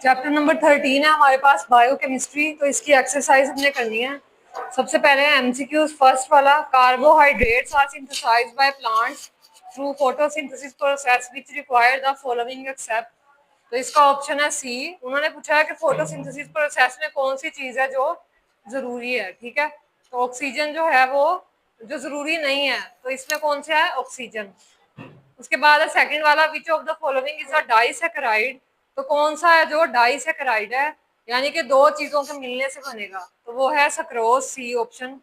Chapter number 13 है हमारे पास biochemistry. तो इसकी एक्सरसाइज हमने करनी है। सबसे पहले एमसीक्यूज। फर्स्ट वाला, carbohydrates are synthesized by plants through photosynthesis process which require the following except. तो इसका ऑप्शन है सी। उन्होंने पूछा है कि फोटोसिंथेसिस प्रोसेस में कौन सी चीज है जो जरूरी है। ठीक है, तो ऑक्सीजन जो है वो जो जरूरी नहीं है, तो इसमें कौन सा है? ऑक्सीजन। उसके बाद है सेकंड वाला, which of the following is a disaccharide. तो कौन सा है जो डाइसैकेराइड है, यानी कि दो चीजों के मिलने से बनेगा, तो वो है सक्रोज, सी ऑप्शन।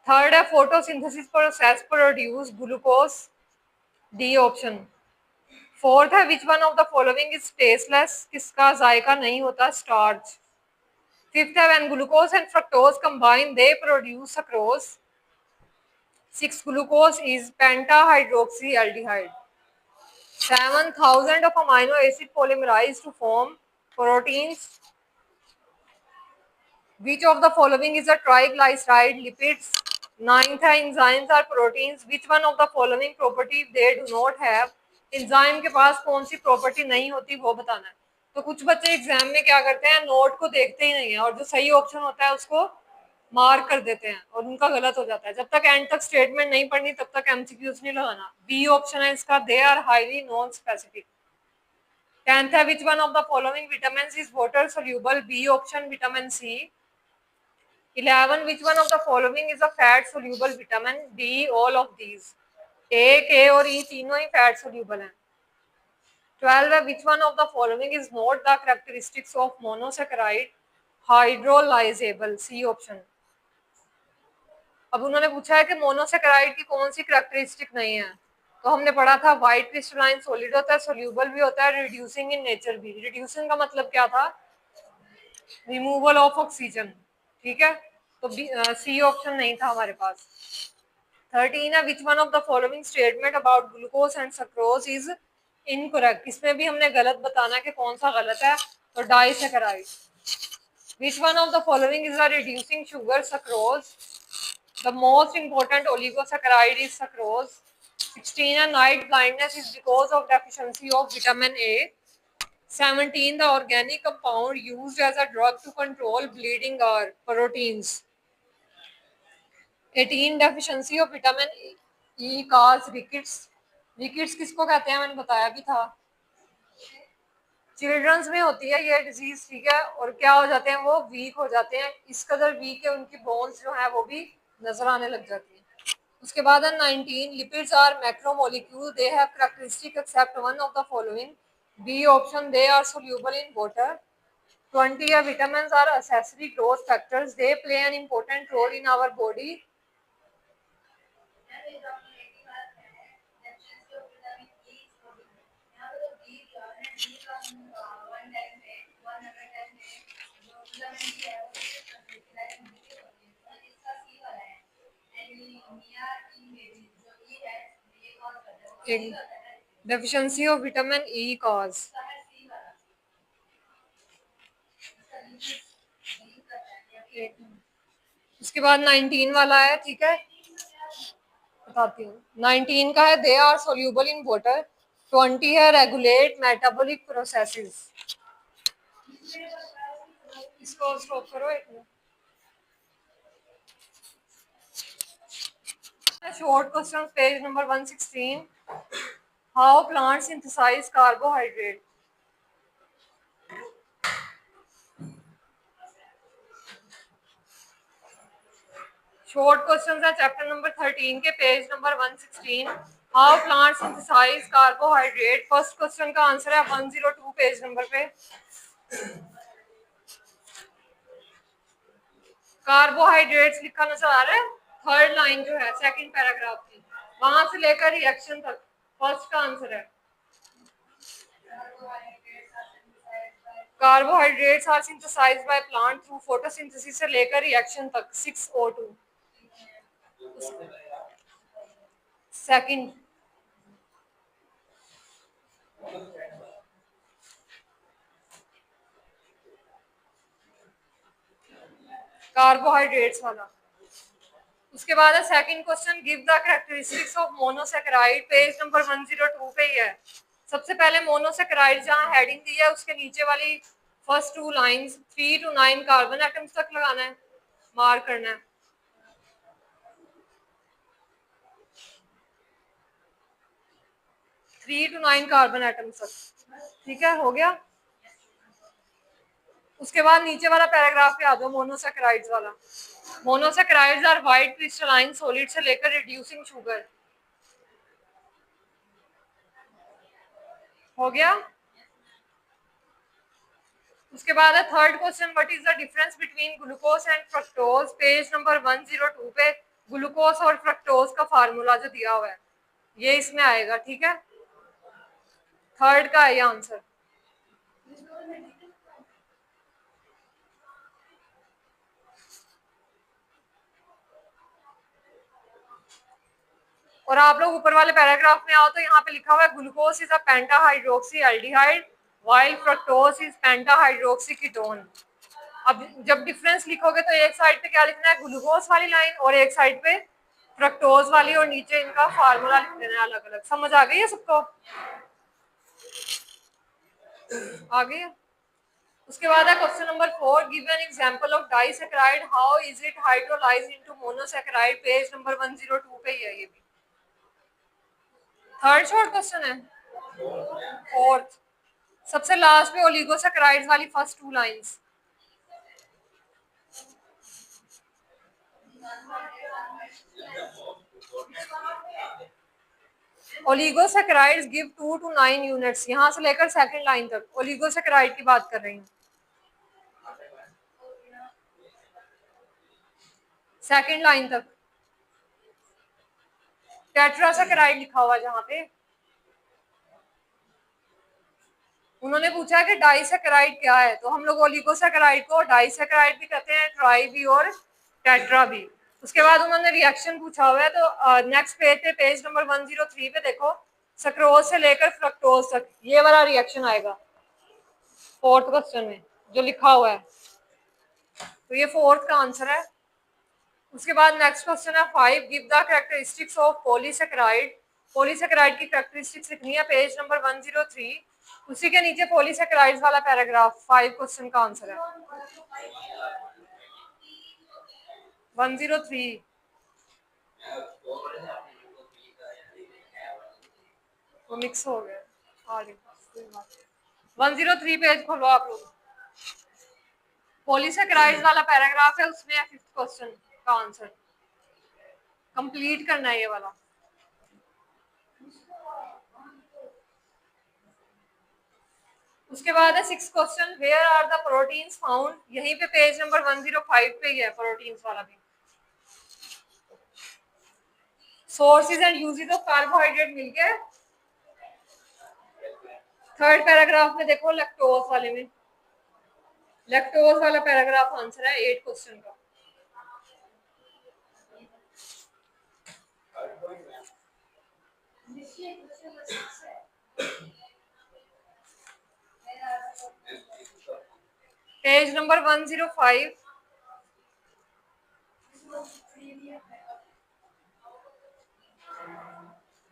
थर्ड है photosynthesis process produce glucose, D option. Fourth है which one of the following is tasteless. किसका जायका नहीं होता? स्टार्च। फिफ्थ है when glucose and fructose combine they produce sucrose. Six, glucose is pentahydroxyaldehyde. 7,000 of amino acid polymerized to form proteins. Which of the following is a triglyceride lipids? Ninth है enzymes are proteins. Which one of the following property they do not have? enzyme के पास कौन सी property नहीं होती वो बताना है। तो कुछ बच्चे एग्जाम में क्या करते हैं, नोट को देखते ही नहीं है और जो सही ऑप्शन होता है उसको मार्क कर देते हैं और उनका गलत हो जाता है। जब तक एंड तक स्टेटमेंट नहीं पढ़नी तब तक एमसीक्यूज नहीं लगाना। बी ऑप्शन है इसका, they are highly non specific. 10th है which one of the following vitamins is water soluble? B option, vitamin C. 11, which one of the following is a fat soluble vitamin? D all of these. A, K और E तीनों ही fat soluble हैं। 12 है which one of the following is not the characteristics of monosaccharide hydrolyzable? C option। अब उन्होंने पूछा है कि monosaccharide की कौन सी कैरेक्टरिस्टिक नहीं है। तो हमने पढ़ा था व्हाइट क्रिस्टलाइन सॉलिड होता है, सोल्यूबल भी होता है, रिड्यूसिंग इन नेचर भी। रिड्यूसिंग का मतलब क्या था? Removal of oxygen. ठीक है, तो सी ऑप्शन नहीं था हमारे पास। 13 है which one of the following statement about glucose and sucrose is incorrect. इसमें भी हमने गलत बताना है कि कौन सा गलत है। तो disaccharide. Which one of the following is a reducing sugar? Sucrose. The most important oligosaccharide is sucrose. 16, night blindness is because of deficiency of vitamin A. 17, the organic compound used as a drug to control bleeding are proteins. 18, deficiency of vitamin E cause rickets. Rickets किसको कहते हैं मैंने बताया भी था, children's में होती है ये डिजीज। ठीक है, और क्या हो जाते हैं वो? वीक हो जाते हैं। इस कदर वीक है उनकी बोन्स जो है वो भी नजर आने लग जाती है। उसके बाद है 19, lipids are macromolecule, they have characteristic except one of the following. B option, they are soluble in water. 20 है vitamins are accessory growth factors, they play an important role in our body. Deficiency of vitamin E cause. उसके बाद 19 वाला है, ठीक है बताती हूँ। 19 का है they are soluble in water. 20 है रेगुलेट मेटाबॉलिक प्रोसेसेस। इसको स्टॉप करो एक मिनट। Short question page number 116। How plant synthesize carbohydrate. Short question है चैप्टर नंबर 13 के page number 116। How plant synthesize carbohydrate. First question का आंसर है 102 पेज नंबर पे। कार्बोहाइड्रेट्स लिखा नजर आ रहा है, थर्ड लाइन जो है सेकंड पैराग्राफ की, वहां से लेकर रिएक्शन तक फर्स्ट का आंसर है। Carbohydrates are synthesized by plant through photosynthesis से लेकर रिएक्शन तक 6O2। सेकंड। कार्बोहाइड्रेट्स वाला। उसके बाद है second question, give the characteristics of monosaccharide. Page number 102 पे ही है। सबसे पहले मोनोसैकेराइड जहां हेडिंग दी है उसके नीचे वाली first two lines 3 to 9 carbon atoms तक लगाना है, मार्क करना है। थ्री टू 9 कार्बन एटम्स तक, ठीक है, हो गया। उसके बाद नीचे वाला पैराग्राफ पे आ जाओ, मोनोसैकेराइड्स वाला। Monosaccharides are white crystalline solid से लेकर रिड्यूसिंग शुगर। हो गया। उसके बाद है third question, what is the difference between glucose and fructose. Page number 102 पे ग्लूकोज और फ्रक्टोज का फार्मूला जो दिया हुआ है ये इसमें आएगा, ठीक है। थर्ड का है ये आंसर। और आप लोग ऊपर वाले पैराग्राफ में आओ तो यहाँ पे लिखा हुआ है glucose is a pentahydroxy aldehyde while fructose is pentahydroxy ketone. अब जब डिफरेंस लिखोगे तो एक साइड पे क्या लिखना है, ग्लूकोज वाली लाइन, और एक साइड पे फ्रक्टोज वाली, और नीचे इनका फार्मूला लिख देना है अलग अलग। समझ आ गई है सबको? आ गई है। उसके बाद है question number 4, give an example of disaccharide, how is it hydrolysed into monosaccharide. Page number 102 पे ही है ये भी। थर्ड शॉर्ट क्वेश्चन है। फोर्थ सबसे लास्ट पे ओलिगोसैकेराइड्स वाली first two lines. Oligosaccharides give 2 to 9 units, यहां से लेकर सेकंड लाइन तक ओलिगोसैकेराइड की बात कर रही हूँ। सेकंड लाइन तक टेट्रासैकेराइड लिखा हुआ जहां पे। उन्होंने पूछा कि डाइसैकेराइड क्या है, तो हम लोग ओलिगोसैकेराइड को डाइसैकेराइड भी कहते हैं, ट्राई भी और टेट्रा भी। उसके बाद उन्होंने रिएक्शन पूछा हुआ है, तो नेक्स्ट पेज पे पेज नंबर 103 पे देखो, सक्रोज से लेकर फ्रक्टोज तक ये वाला रिएक्शन आएगा फोर्थ क्वेश्चन में जो लिखा हुआ है, तो ये फोर्थ का आंसर है। उसके बाद नेक्स्ट क्वेश्चन है 5, give the characteristics of polysaccharide. Polysaccharide की कैरेक्टरिस्टिक्स लिखनी है, पेज नंबर 103। उसी के नीचे पॉलीसैकेराइड्स वाला पैराग्राफ 5 क्वेश्चन का आंसर है। 103 वो मिक्स हो गया। 103 पेज खोलो आप लोग, पॉलीसैकेराइड्स वाला पैराग्राफ है, उसमें है फिफ्थ क्वेश्चन का आंसर। कंप्लीट करना है ये वाला। उसके बाद है six question, where are the proteins found. यहीं पे पेज नंबर 105 पे ही है प्रोटीन्स वाला भी। Sources and uses of carbohydrate मिल गए। थर्ड पैराग्राफ में देखो लैक्टोज वाले में, लैक्टोज वाला पैराग्राफ आंसर है 8 क्वेश्चन का। Page number 105।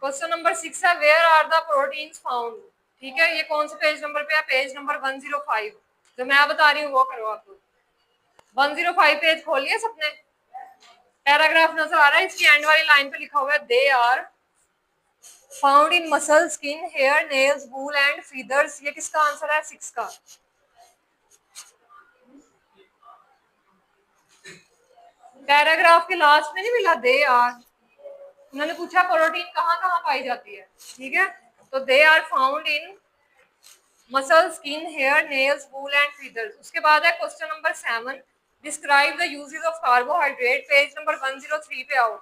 क्वेश्चन नंबर 6 है, where are the proteins found. ठीक है, ये कौन से पेज नंबर पे है, पेज नंबर 105। जो मैं बता रही हूँ वो करो आप लोग। 105 पेज खोलिए सबने, पैराग्राफ नजर आ रहा है, इसकी एंड वाली लाइन पे लिखा हुआ है they are found in muscle, skin, hair, nails, wool and feathers. ये किसका आंसर है, 6 का। पैराग्राफ के लास्ट में नहीं मिला दे आर, उन्होंने पूछा प्रोटीन कहाँ कहाँ पाई जाती है, ठीक है, तो they are found in muscle, skin, hair, nails, wool and feathers. उसके बाद है question number 7, describe the uses of carbohydrate. Page number 103 पे आओ।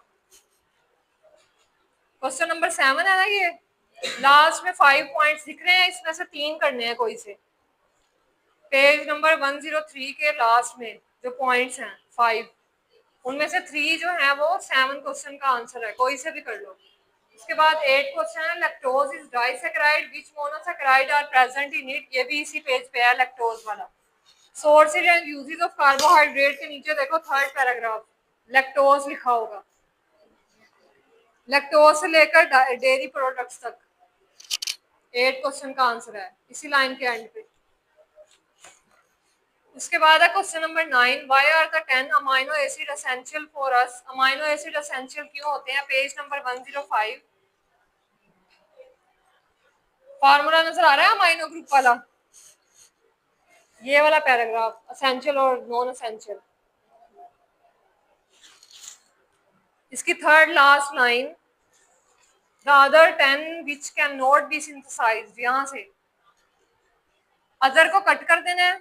क्वेश्चन नंबर 7 है ना ये, लास्ट में 5 पॉइंट्स दिख रहे हैं, इसमें से 3 करने हैं कोई से। पेज नंबर 103 के लास्ट में जो पॉइंट्स हैं 5, उनमें से 3 जो है वो 7 क्वेश्चन का आंसर है, कोई से भी कर लो। उसके बाद 8 क्वेश्चन है, lactose is disaccharide which monosaccharide are present in it. ये भी इसी पेज पे है लैक्टोज वाला। Sources and uses of carbohydrate के नीचे देखो थर्ड पैराग्राफ, लैक्टोज लिखा होगा, लैक्टोज से लेकर डेयरी प्रोडक्ट्स तक 8 क्वेश्चन का आंसर है, इसी लाइन के एंड पे। उसके बाद है question number 9, why are the 10 amino acid essential for us. Amino acid essential क्यों होते हैं? पेज नंबर 105 फार्मूला नजर आ रहा है अमाइनो ग्रुप वाला, ये वाला पैराग्राफ, एसेंशियल और नॉन एसेंशियल। इसकी third last line, the other 10 which can not be synthesised, यहां से अदर को कट कर देना है,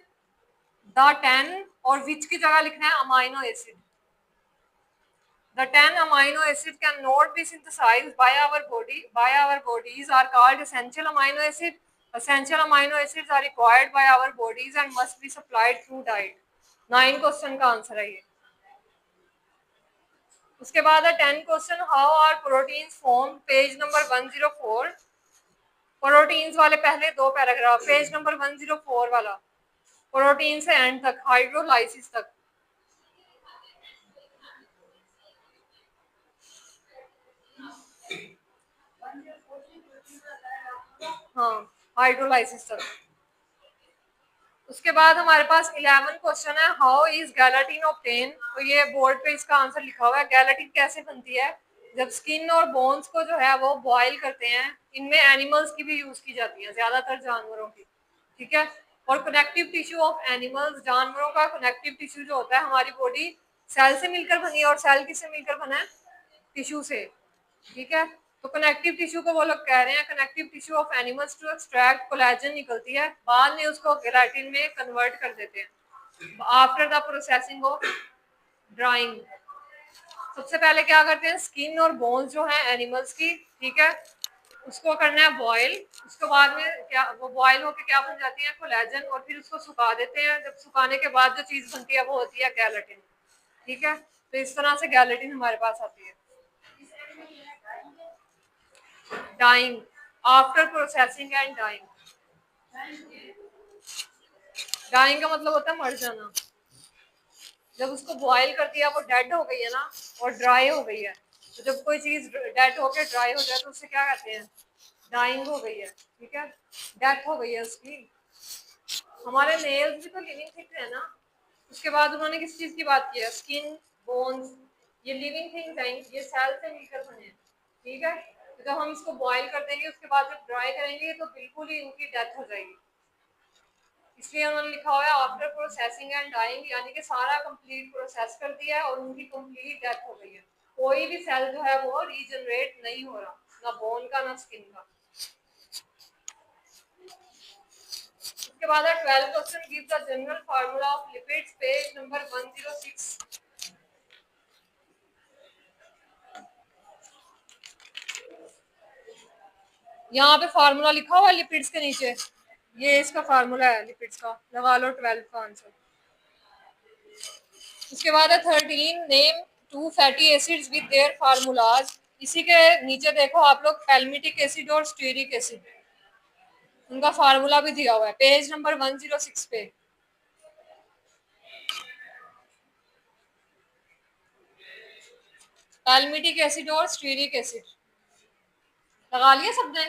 द 10 और विच की जगह लिखना है amino acid. The 10 amino acids cannot be synthesized by our bodies are called essential amino acids. Essential amino acids are required by our bodies and must be supplied through diet. 9 question का answer है ये। उसके बाद है 10 question, how are proteins form, page number 104। Proteins वाले पहले दो paragraph, page number 104 वाला, प्रोटीन से एंड तक, हाइड्रोलाइसिस तक। हाँ, हाइड्रोलाइसिस तक। उसके बाद हमारे पास 11 क्वेश्चन है, हाउ इज गैलेटिन ऑब्टेन। तो ये बोर्ड पे इसका आंसर लिखा हुआ है। गैलेटिन कैसे बनती है? जब स्किन और बोन्स को जो है वो बॉईल करते हैं, इनमें एनिमल्स की भी यूज की जाती है, ज्यादातर जानवरों की, ठीक है। और कनेक्टिव टिश्यू ऑफ एनिमल्स, जानवरों का कनेक्टिव टिश्यू जो होता है, हमारी बॉडी सेल से मिलकर बनी है, और सेल किससे मिलकर बना है? टिश्यू से, ठीक है। तो कनेक्टिव टिश्यू को वो लोग कह रहे हैं connective tissue of animals to extract collagen निकलती है, बाद में उसको केराटिन में कन्वर्ट कर देते हैं after the processing of drawing. सबसे पहले क्या करते हैं, स्किन और बोन्स जो है एनिमल्स की, ठीक है, उसको करना है बॉयल। उसके बाद में क्या, वो बॉयल होकर क्या बन जाती है? कोलेजन। और फिर उसको सुखा देते हैं, जब सुखाने के बाद जो चीज बनती है वो होती है गैलेटिन, ठीक है। तो इस तरह से गैलेटिन हमारे पास आती है। Drying, after processing and drying. Drying का मतलब होता है मर जाना। जब उसको बॉयल कर दिया, वो डेड हो गई है ना, और ड्राई हो गई है। तो जब कोई चीज डेड होकर ड्राई हो जाए तो उसे क्या कहते हैं? डाइंग हो गई है, ठीक है, डेथ हो गई है उसकी। हमारे नेल्स भी तो लिविंग थिंग है ना। उसके बाद उन्होंने किस चीज की बात की है? स्किन, बोन्स, ये लिविंग थिंग्स हैं, ये सेल से मिलकर बने हैं, ठीक है। तो जब हम इसको बॉयल कर देंगे, उसके बाद जब ड्राई करेंगे तो बिल्कुल ही उनकी डेथ हो जाएगी। इसलिए उन्होंने लिखा हुआ है आफ्टर प्रोसेसिंग एंड डाइंग, यानी कि सारा कंप्लीट प्रोसेस कर दिया है और उनकी कंप्लीट डेथ हो गई है। कोई भी सेल जो है वो रीजनरेट नहीं हो रहा, ना बोन का ना स्किन का। उसके बाद है 12 question, give the general formula of lipids, page number 106। यहाँ पे फार्मूला लिखा हुआ है लिपिड्स के नीचे, ये इसका फार्मूला है लिपिड्स का, लगा लो 12 का आंसर। उसके बाद है 13, name 2 fatty acids with their formulas. इसी के नीचे देखो आप लोग, पैल्मिटिक एसिड और स्टीरिक एसिड, उनका फार्मूला भी दिया हुआ है पेज नंबर 106 पे। पैल्मिटिक एसिड और स्टीरिक एसिड लगा लिया सबने।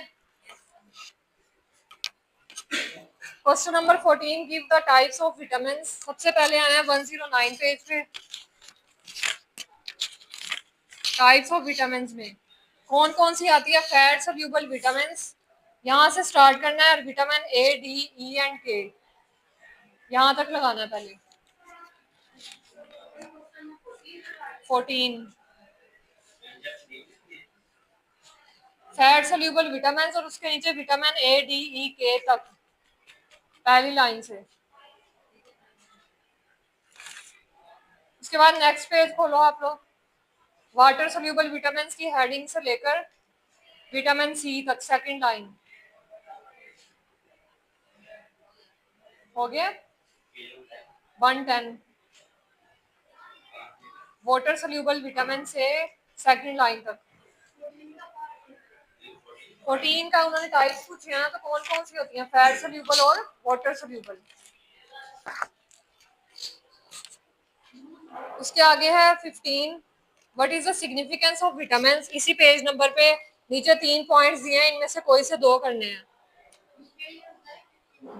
Question number 14, give the types of vitamin. सबसे पहले आया है 109 पेज पे, टाइप्स ऑफ विटामिन में कौन कौन सी आती है? फैट सोल्यूबल विटामिन, यहाँ से स्टार्ट करना है, vitamin A, D, E and के, यहाँ तक लगाना है पहले। 14 फैट सोल्यूबल विटामिन, और उसके नीचे विटामिन ए, डी, ई, के तक, पहली लाइन से। उसके बाद नेक्स्ट पेज खोलो आप लोग, वाटर सोल्यूबल विटामिन की हेडिंग से लेकर विटामिन सी तक, सेकंड लाइन हो गया। 110 वाटर सोल्यूबल विटामिन से सेकंड लाइन तक। 14 का उन्होंने टाइप्स पूछे हैं, तो कौन कौन सी होती हैं? फैट सोल्यूबल और वाटर सोल्यूबल। उसके आगे है 15, what is the significance of vitamin. इसी पेज नंबर पे नीचे 3 पॉइंट्स दिए हैं, इनमें से कोई से 2 करने हैं।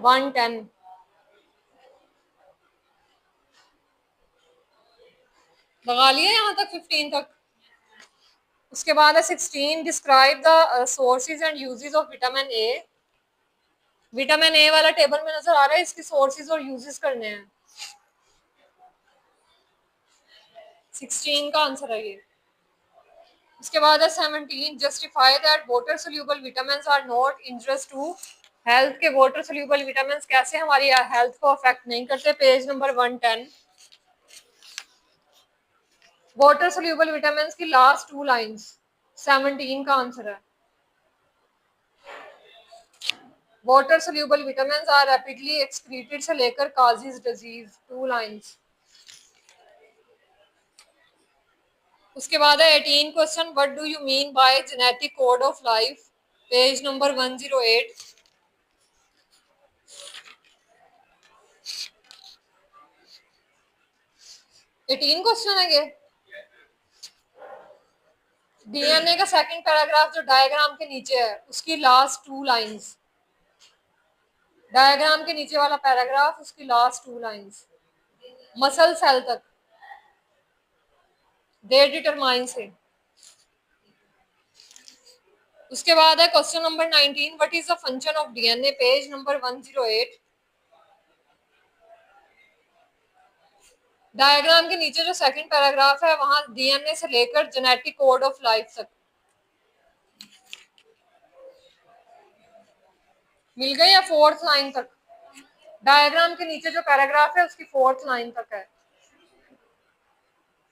110 लगा लिया यहाँ तक 15 तक। उसके बाद है 16, describe the sources and uses of vitamin A. Vitamin A वाला टेबल में नजर आ रहा है, इसकी सोर्सेज और यूजेस करने हैं। 16 का आंसर है ये। उसके बाद है 17, justify that water soluble vitamin are not injurious to health. के वाटर सोल्यूबल विटामिन कैसे हमारी हेल्थ को अफेक्ट नहीं करते। Page number 110। Water soluble vitamin की लास्ट 2 लाइंस 17 का आंसर है। Water soluble vitamin are rapidly excreted से लेकर काजेज डिजीज 2 लाइंस। उसके बाद है 18 question, what do you mean by genetic code of life. Page number 108। 18 question है ये। डीएनए का सेकंड पैराग्राफ जो डायग्राम के नीचे है उसकी लास्ट 2 लाइंस। डायग्राम के नीचे वाला पैराग्राफ उसकी लास्ट 2 लाइंस। मसल सेल तक दे डिटरमाइन से। उसके बाद है question number 19, what is the function of DNA. Page number 108। Diagram के नीचे जो सेकंड पैराग्राफ है वहां डीएनए से लेकर जेनेटिक कोड ऑफ लाइफ तक मिल गई या फोर्थ लाइन तक। डायग्राम के नीचे जो पैराग्राफ है उसकी फोर्थ लाइन तक है।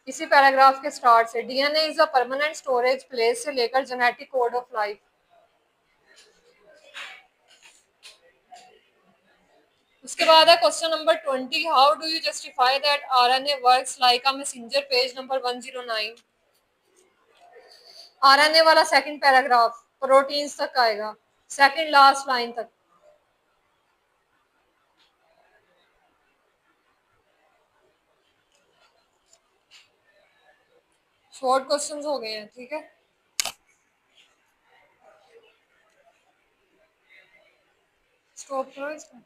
इसी पैराग्राफ के स्टार्ट से DNA is a permanent storage place से लेकर जेनेटिक कोड ऑफ लाइफ। उसके बाद है question number 20, how do you justify that RNA works like a messenger. Page number 109। RNA वाला सेकंड पैराग्राफ प्रोटीन्स तक आएगा, सेकंड लास्ट लाइन तक। Short questions हो गए हैं, ठीक है। स्टॉप करो इसको।